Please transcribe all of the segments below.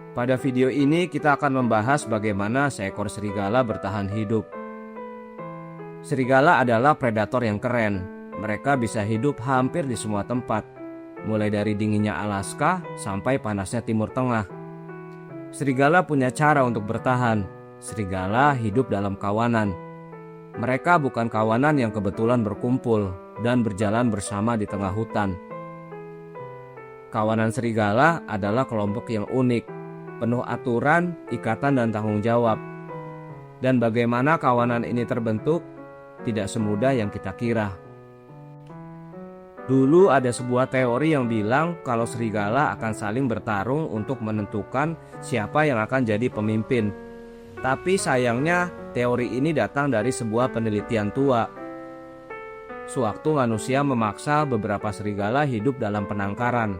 Pada video ini kita akan membahas bagaimana seekor serigala bertahan hidup. Serigala adalah predator yang keren. Mereka bisa hidup hampir di semua tempat, mulai dari dinginnya Alaska sampai panasnya Timur Tengah. Serigala punya cara untuk bertahan. Serigala hidup dalam kawanan. Mereka bukan kawanan yang kebetulan berkumpul dan berjalan bersama di tengah hutan. Kawanan serigala adalah kelompok yang unik, penuh aturan, ikatan, dan tanggung jawab. Dan bagaimana kawanan ini terbentuk, tidak semudah yang kita kira. Dulu ada sebuah teori yang bilang kalau serigala akan saling bertarung untuk menentukan siapa yang akan jadi pemimpin. Tapi sayangnya teori ini datang dari sebuah penelitian tua. Sewaktu manusia memaksa beberapa serigala hidup dalam penangkaran.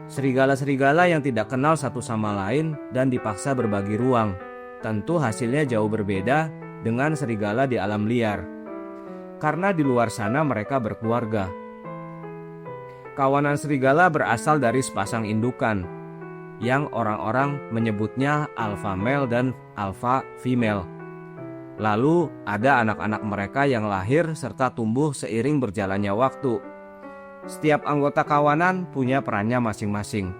Serigala-serigala yang tidak kenal satu sama lain dan dipaksa berbagi ruang. Tentu hasilnya jauh berbeda dengan serigala di alam liar. Karena di luar sana mereka berkeluarga. Kawanan serigala berasal dari sepasang indukan yang orang-orang menyebutnya alpha male dan alpha female. Lalu ada anak-anak mereka yang lahir serta tumbuh seiring berjalannya waktu. Setiap anggota kawanan punya perannya masing-masing.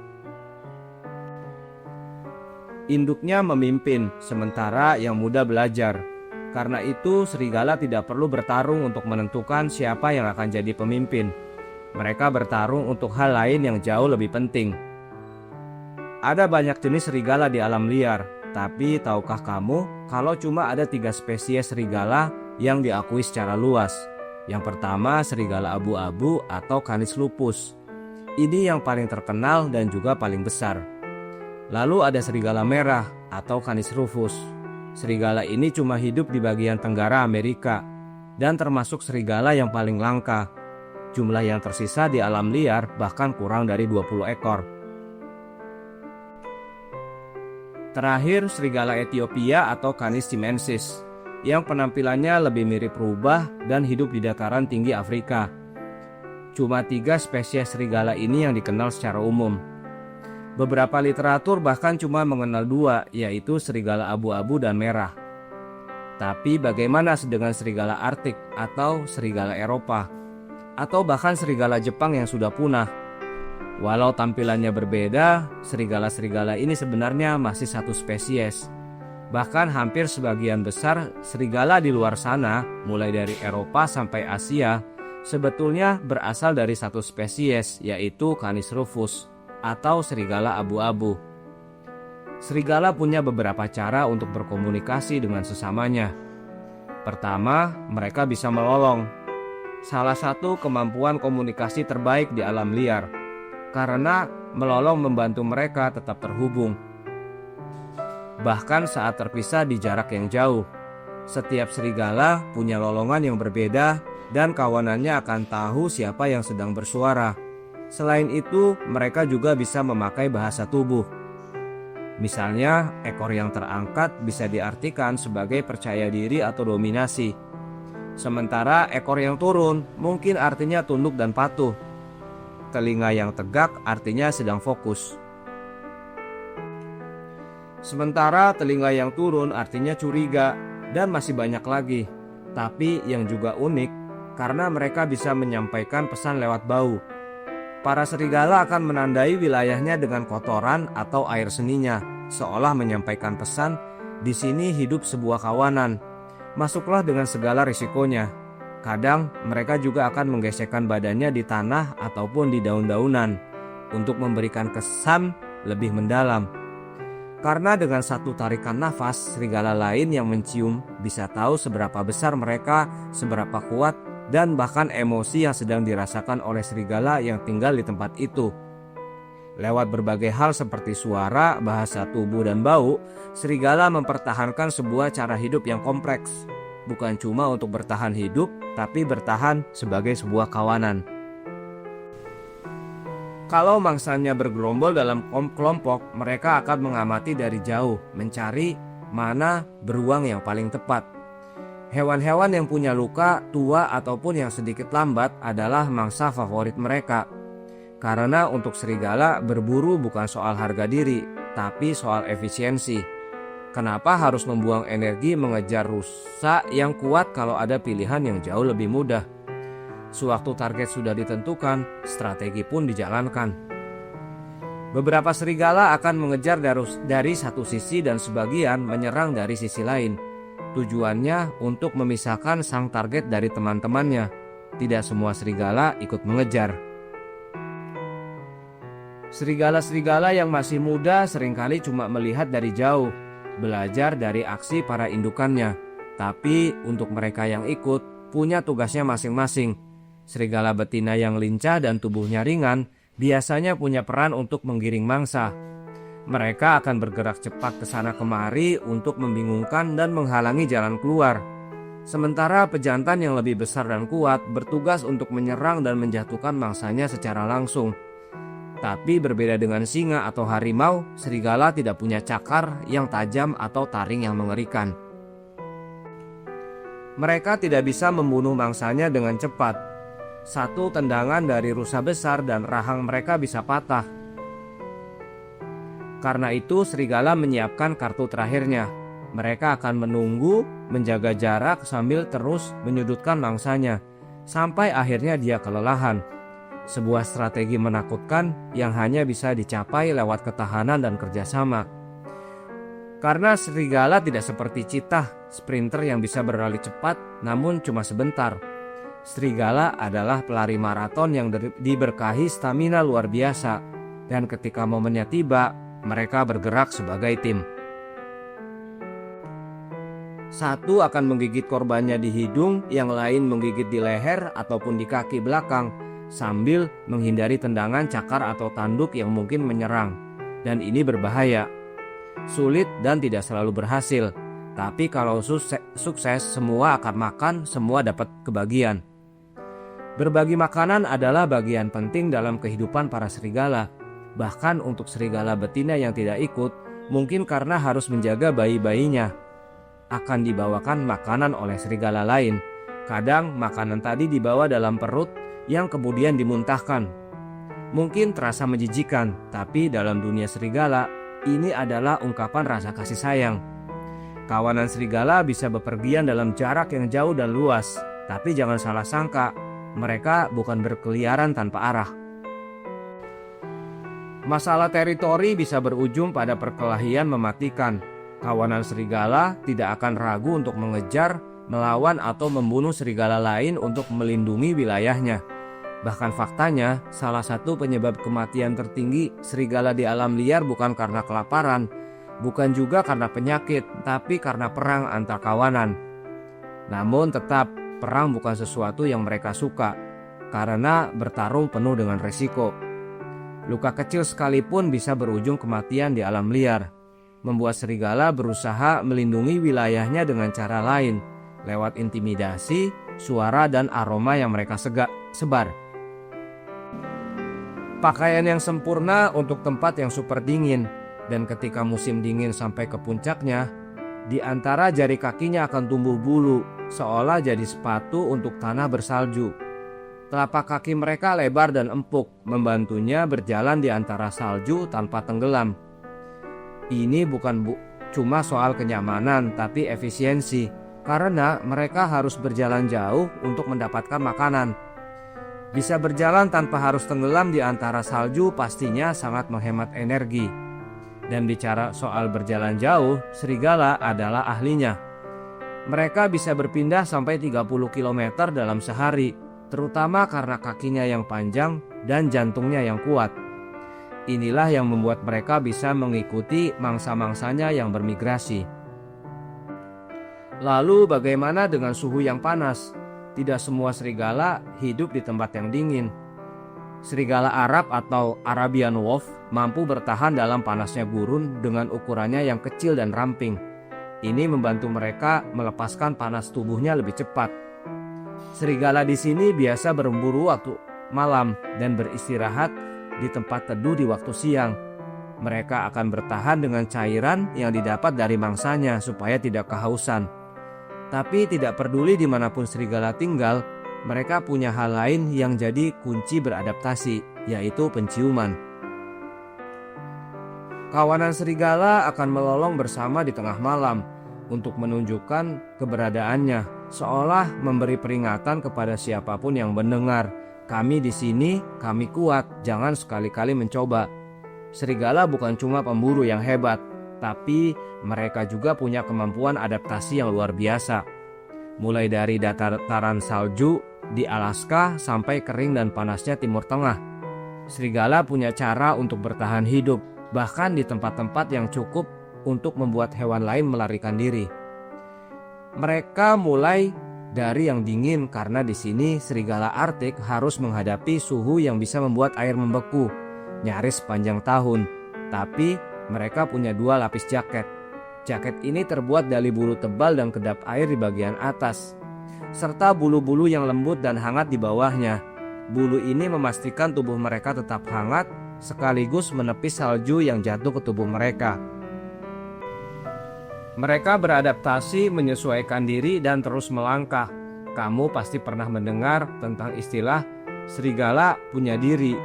Induknya memimpin, sementara yang muda belajar. Karena itu serigala tidak perlu bertarung untuk menentukan siapa yang akan jadi pemimpin. Mereka bertarung untuk hal lain yang jauh lebih penting. Ada banyak jenis serigala di alam liar, tapi tahukah kamu kalau cuma ada 3 spesies serigala yang diakui secara luas? Yang pertama serigala abu-abu atau Canis lupus. Ini yang paling terkenal dan juga paling besar. Lalu ada serigala merah atau Canis rufus. Serigala ini cuma hidup di bagian tenggara Amerika dan termasuk serigala yang paling langka. Jumlah yang tersisa di alam liar bahkan kurang dari 20 ekor. Terakhir, serigala Ethiopia atau Canis chimensis, yang penampilannya lebih mirip rubah dan hidup di dataran tinggi Afrika. Cuma 3 spesies serigala ini yang dikenal secara umum. Beberapa literatur bahkan cuma mengenal 2, yaitu serigala abu-abu dan merah. Tapi bagaimana dengan serigala Arktik atau serigala Eropa? Atau bahkan serigala Jepang yang sudah punah? Walau tampilannya berbeda, serigala-serigala ini sebenarnya masih satu spesies. Bahkan hampir sebagian besar serigala di luar sana, mulai dari Eropa sampai Asia, sebetulnya berasal dari satu spesies, yaitu Canis rufus atau serigala abu-abu. Serigala punya beberapa cara untuk berkomunikasi dengan sesamanya. Pertama, mereka bisa melolong. Salah satu kemampuan komunikasi terbaik di alam liar. Karena melolong membantu mereka tetap terhubung. Bahkan saat terpisah di jarak yang jauh, setiap serigala punya lolongan yang berbeda dan kawanannya akan tahu siapa yang sedang bersuara. Selain itu, mereka juga bisa memakai bahasa tubuh. Misalnya, ekor yang terangkat bisa diartikan sebagai percaya diri atau dominasi. Sementara ekor yang turun mungkin artinya tunduk dan patuh. Telinga yang tegak artinya sedang fokus. Sementara telinga yang turun artinya curiga dan masih banyak lagi. Tapi yang juga unik karena mereka bisa menyampaikan pesan lewat bau. Para serigala akan menandai wilayahnya dengan kotoran atau air seninya, seolah menyampaikan pesan, di sini hidup sebuah kawanan. Masuklah dengan segala risikonya. Kadang mereka juga akan menggesekkan badannya di tanah ataupun di daun-daunan untuk memberikan kesan lebih mendalam. Karena dengan satu tarikan nafas, serigala lain yang mencium bisa tahu seberapa besar mereka, seberapa kuat, dan bahkan emosi yang sedang dirasakan oleh serigala yang tinggal di tempat itu. Lewat berbagai hal seperti suara, bahasa tubuh, dan bau, serigala mempertahankan sebuah cara hidup yang kompleks. Bukan cuma untuk bertahan hidup, tapi bertahan sebagai sebuah kawanan. Kalau mangsanya bergerombol dalam kelompok, mereka akan mengamati dari jauh, mencari mana beruang yang paling tepat. Hewan-hewan yang punya luka, tua, ataupun yang sedikit lambat adalah mangsa favorit mereka. Karena untuk serigala, berburu bukan soal harga diri, tapi soal efisiensi. Kenapa harus membuang energi mengejar rusa yang kuat kalau ada pilihan yang jauh lebih mudah? Sewaktu target sudah ditentukan, strategi pun dijalankan. Beberapa serigala akan mengejar dari satu sisi dan sebagian menyerang dari sisi lain. Tujuannya untuk memisahkan sang target dari teman-temannya. Tidak semua serigala ikut mengejar. Serigala-serigala yang masih muda seringkali cuma melihat dari jauh, belajar dari aksi para indukannya. Tapi untuk mereka yang ikut, punya tugasnya masing-masing. Serigala betina yang lincah dan tubuhnya ringan biasanya punya peran untuk menggiring mangsa. Mereka akan bergerak cepat ke sana kemari untuk membingungkan dan menghalangi jalan keluar. Sementara pejantan yang lebih besar dan kuat bertugas untuk menyerang dan menjatuhkan mangsanya secara langsung. Tapi berbeda dengan singa atau harimau, serigala tidak punya cakar yang tajam atau taring yang mengerikan. Mereka tidak bisa membunuh mangsanya dengan cepat. Satu tendangan dari rusa besar dan rahang mereka bisa patah. Karena itu serigala menyiapkan kartu terakhirnya. Mereka akan menunggu, menjaga jarak sambil terus menyudutkan mangsanya, sampai akhirnya dia kelelahan. Sebuah strategi menakutkan yang hanya bisa dicapai lewat ketahanan dan kerjasama. Karena serigala tidak seperti citah, sprinter yang bisa berlari cepat namun cuma sebentar. Serigala adalah pelari maraton yang diberkahi stamina luar biasa, dan ketika momennya tiba, mereka bergerak sebagai tim. Satu akan menggigit korbannya di hidung, yang lain menggigit di leher ataupun di kaki belakang, sambil menghindari tendangan cakar atau tanduk yang mungkin menyerang. Dan ini berbahaya, sulit dan tidak selalu berhasil. Tapi kalau sukses, semua akan makan, semua dapat kebagian. Berbagi makanan adalah bagian penting dalam kehidupan para serigala. Bahkan untuk serigala betina yang tidak ikut, mungkin karena harus menjaga bayi-bayinya, akan dibawakan makanan oleh serigala lain. Kadang makanan tadi dibawa dalam perut yang kemudian dimuntahkan. Mungkin terasa menjijikan, tapi dalam dunia serigala, ini adalah ungkapan rasa kasih sayang. Kawanan serigala bisa bepergian dalam jarak yang jauh dan luas, tapi jangan salah sangka, mereka bukan berkeliaran tanpa arah. Masalah teritori bisa berujung pada perkelahian mematikan. Kawanan serigala tidak akan ragu untuk mengejar, melawan atau membunuh serigala lain untuk melindungi wilayahnya. Bahkan faktanya, salah satu penyebab kematian tertinggi serigala di alam liar bukan karena kelaparan, bukan juga karena penyakit, tapi karena perang antar kawanan. Namun tetap, perang bukan sesuatu yang mereka suka, karena bertarung penuh dengan resiko. Luka kecil sekalipun bisa berujung kematian di alam liar, membuat serigala berusaha melindungi wilayahnya dengan cara lain, lewat intimidasi, suara, dan aroma yang mereka sebar. Pakaian yang sempurna untuk tempat yang super dingin, dan ketika musim dingin sampai ke puncaknya, di antara jari kakinya akan tumbuh bulu, seolah jadi sepatu untuk tanah bersalju. Telapak kaki mereka lebar dan empuk, membantunya berjalan di antara salju tanpa tenggelam. Ini bukan cuma soal kenyamanan, tapi efisiensi, karena mereka harus berjalan jauh untuk mendapatkan makanan. Bisa berjalan tanpa harus tenggelam di antara salju pastinya sangat menghemat energi. Dan bicara soal berjalan jauh, serigala adalah ahlinya. Mereka bisa berpindah sampai 30 km dalam sehari, terutama karena kakinya yang panjang dan jantungnya yang kuat. Inilah yang membuat mereka bisa mengikuti mangsa-mangsanya yang bermigrasi. Lalu bagaimana dengan suhu yang panas? Tidak semua serigala hidup di tempat yang dingin. Serigala Arab atau Arabian Wolf mampu bertahan dalam panasnya gurun dengan ukurannya yang kecil dan ramping. Ini membantu mereka melepaskan panas tubuhnya lebih cepat. Serigala di sini biasa berburu waktu malam dan beristirahat di tempat teduh di waktu siang. Mereka akan bertahan dengan cairan yang didapat dari mangsanya supaya tidak kehausan. Tapi tidak peduli dimanapun serigala tinggal, mereka punya hal lain yang jadi kunci beradaptasi, yaitu penciuman. Kawanan serigala akan melolong bersama di tengah malam untuk menunjukkan keberadaannya, seolah memberi peringatan kepada siapapun yang mendengar. Kami di sini, kami kuat, jangan sekali-kali mencoba. Serigala bukan cuma pemburu yang hebat, tapi mereka juga punya kemampuan adaptasi yang luar biasa. Mulai dari dataran salju di Alaska sampai kering dan panasnya Timur Tengah. Serigala punya cara untuk bertahan hidup, bahkan di tempat-tempat yang cukup untuk membuat hewan lain melarikan diri. Mereka mulai dari yang dingin karena di sini serigala Arktik harus menghadapi suhu yang bisa membuat air membeku nyaris sepanjang tahun. Tapi mereka punya 2 lapis jaket. Jaket ini terbuat dari bulu tebal dan kedap air di bagian atas, serta bulu-bulu yang lembut dan hangat di bawahnya. Bulu ini memastikan tubuh mereka tetap hangat, sekaligus menepis salju yang jatuh ke tubuh mereka. Mereka beradaptasi, menyesuaikan diri, dan terus melangkah. Kamu pasti pernah mendengar tentang istilah serigala punya diri,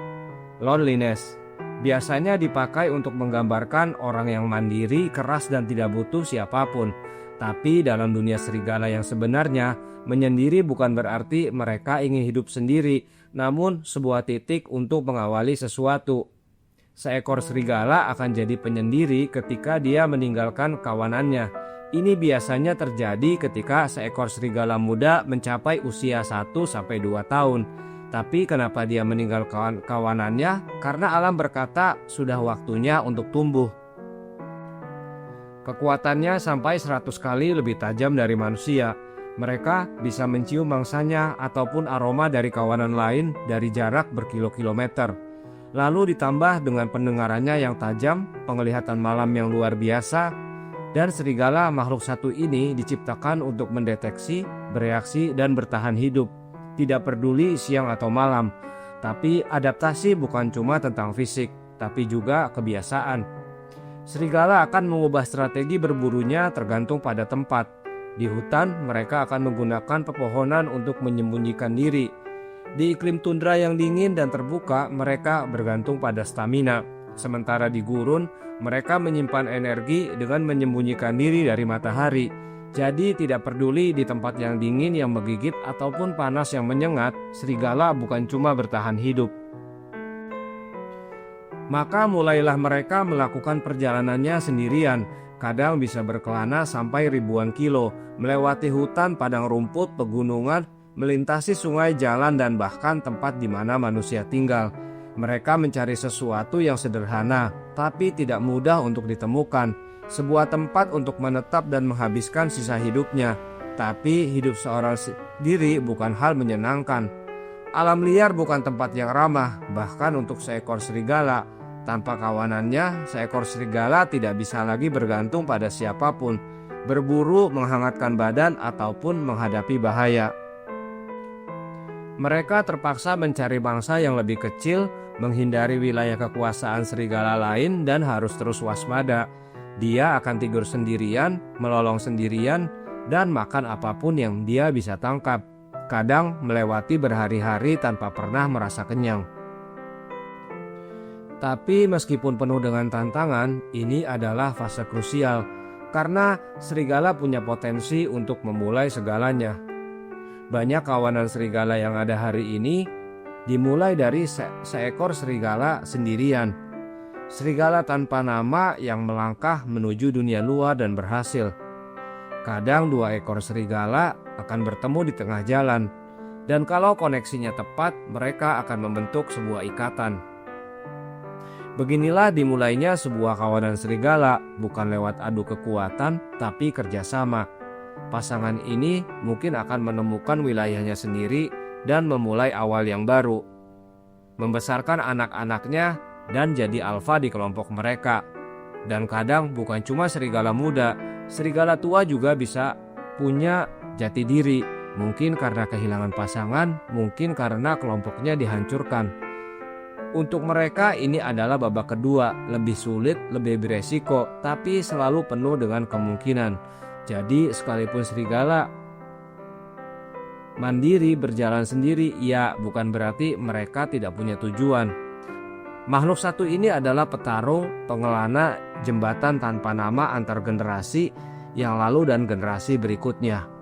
loneliness. Biasanya dipakai untuk menggambarkan orang yang mandiri, keras, dan tidak butuh siapapun. Tapi dalam dunia serigala yang sebenarnya, menyendiri bukan berarti mereka ingin hidup sendiri, namun sebuah titik untuk mengawali sesuatu. Seekor serigala akan jadi penyendiri ketika dia meninggalkan kawanannya. Ini biasanya terjadi ketika seekor serigala muda mencapai usia 1-2 tahun. Tapi kenapa dia meninggal kawanannya? Karena alam berkata sudah waktunya untuk tumbuh. Kekuatannya sampai 100 kali lebih tajam dari manusia. Mereka bisa mencium mangsanya ataupun aroma dari kawanan lain dari jarak berkilo-kilometer. Lalu ditambah dengan pendengarannya yang tajam, penglihatan malam yang luar biasa, dan serigala makhluk satu ini diciptakan untuk mendeteksi, bereaksi, dan bertahan hidup. Tidak peduli siang atau malam, tapi adaptasi bukan cuma tentang fisik, tapi juga kebiasaan. Serigala akan mengubah strategi berburunya tergantung pada tempat. Di hutan, mereka akan menggunakan pepohonan untuk menyembunyikan diri. Di iklim tundra yang dingin dan terbuka, mereka bergantung pada stamina. Sementara di gurun, mereka menyimpan energi dengan menyembunyikan diri dari matahari. Jadi tidak peduli di tempat yang dingin yang menggigit ataupun panas yang menyengat, serigala bukan cuma bertahan hidup. Maka mulailah mereka melakukan perjalanannya sendirian, kadang bisa berkelana sampai ribuan kilo, melewati hutan, padang rumput, pegunungan, melintasi sungai, jalan, dan bahkan tempat di mana manusia tinggal. Mereka mencari sesuatu yang sederhana, tapi tidak mudah untuk ditemukan. Sebuah tempat untuk menetap dan menghabiskan sisa hidupnya. Tapi hidup seorang diri bukan hal menyenangkan. Alam liar bukan tempat yang ramah, bahkan untuk seekor serigala. Tanpa kawanannya, seekor serigala tidak bisa lagi bergantung pada siapapun, berburu, menghangatkan badan, ataupun menghadapi bahaya. Mereka terpaksa mencari bangsa yang lebih kecil, menghindari wilayah kekuasaan serigala lain, dan harus terus waspada. Dia akan tidur sendirian, melolong sendirian, dan makan apapun yang dia bisa tangkap. Kadang melewati berhari-hari tanpa pernah merasa kenyang. Tapi meskipun penuh dengan tantangan, ini adalah fase krusial, karena serigala punya potensi untuk memulai segalanya. Banyak kawanan serigala yang ada hari ini dimulai dari seekor serigala sendirian. Serigala tanpa nama yang melangkah menuju dunia luar dan berhasil. Kadang 2 ekor serigala akan bertemu di tengah jalan, dan kalau koneksinya tepat, mereka akan membentuk sebuah ikatan. Beginilah dimulainya sebuah kawanan serigala, bukan lewat adu kekuatan, tapi kerjasama. Pasangan ini mungkin akan menemukan wilayahnya sendiri dan memulai awal yang baru. Membesarkan anak-anaknya dan jadi alfa di kelompok mereka. Dan kadang bukan cuma serigala muda, serigala tua juga bisa punya jati diri. Mungkin karena kehilangan pasangan, mungkin karena kelompoknya dihancurkan. Untuk mereka ini adalah babak kedua, lebih sulit, lebih beresiko, tapi selalu penuh dengan kemungkinan. Jadi sekalipun serigala mandiri berjalan sendiri, ya bukan berarti mereka tidak punya tujuan. Makhluk satu ini adalah petarung, pengelana, jembatan tanpa nama antar generasi yang lalu dan generasi berikutnya.